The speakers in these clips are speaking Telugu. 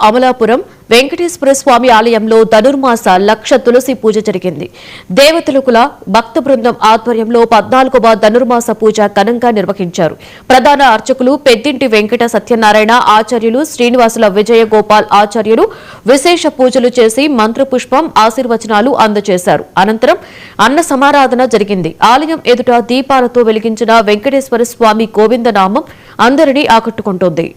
అమలాపురం వెంకటేశ్వర స్వామి ఆలయంలో ధనుర్మాస లక్ష తులసి పూజ జరిగింది. దేవతలుకుల భక్త బృందం ఆధ్వర్యంలో 14వ ధనుర్మాస పూజ ఘనంగా నిర్వహించారు. ప్రధాన అర్చకులు పెద్దింటి వెంకట సత్యనారాయణ ఆచార్యులు, శ్రీనివాసుల విజయ గోపాల్ ఆచార్యులు విశేష పూజలు చేసి మంత్రపుష్పం, ఆశీర్వచనాలు అందజేశారు. అనంతరం అన్న సమారాధన జరిగింది. ఆలయం ఎదుట దీపాలతో వెలిగించిన వెంకటేశ్వర స్వామి గోవిందనామం అందరినీ ఆకట్టుకుంటోంది.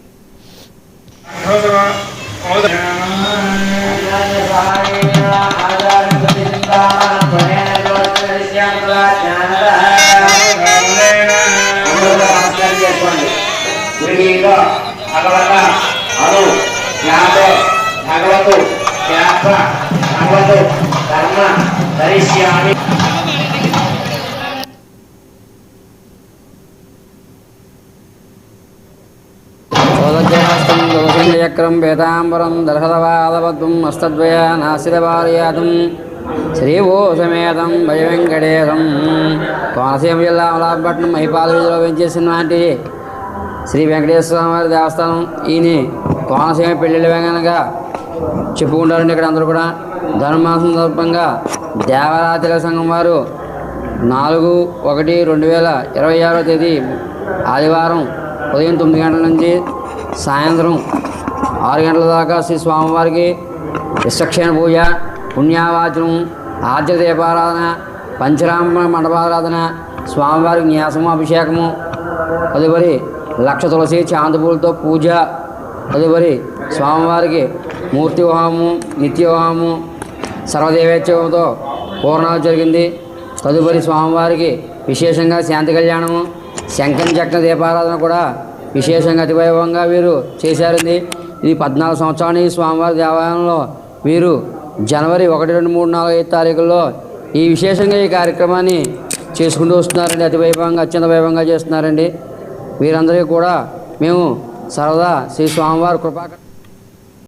చక్రం వేదాంబరం దర్శదవాదవద్వం అష్టద్వయ నాశిరవార్యాతం శ్రీభూసమేతం భయ వెంకటేశం. కోనసీమ జిల్లా అమలాపట్నం మహిపాల వీధిలో వెంచేసినటువంటి శ్రీ వెంకటేశ్వర స్వామి దేవస్థానం. ఈయన కోనసీమ పెళ్ళిళ్ళ వెంగనగా చెప్పుకుంటారండి. ఇక్కడ అందరూ కూడా ధనుర్మాసం సందర్భంగా దేవరాతిల సంఘం వారు 4/1/2026 తేదీ ఆదివారం ఉదయం 9 గంటల నుంచి సాయంత్రం 6 గంటల దాకా శ్రీ స్వామివారికి విశ్వక్షేణ పూజ, పుణ్యావాచనం, ఆద్య దీపారాధన, పంచరామ మండపారాధన, స్వామివారికి న్యాసము, అభిషేకము, తదుపరి లక్ష తులసి చాందపూలతో పూజ, తదుపరి స్వామివారికి మూర్తి హోమము, నిత్య హోమము, సర్వదేవేత్సవంతో పూర్ణాలు జరిగింది. తదుపరి స్వామివారికి విశేషంగా శాంతి కళ్యాణము, శంఖం చక్ర దీపారాధన కూడా విశేషంగా అతివైభవంగా వీరు చేశారండి. ఇది 14 సంవత్సరాలు ఈ స్వామివారి దేవాలయంలో వీరు జనవరి 1, 2, 3, 4, 5 తారీఖుల్లో ఈ విశేషంగా ఈ కార్యక్రమాన్ని చేసుకుంటూ వస్తున్నారండి. అతివైభవంగా, అత్యంత వైభవంగా చేస్తున్నారండి. వీరందరికీ కూడా మేము సర్వదా శ్రీ స్వామివారి కృపా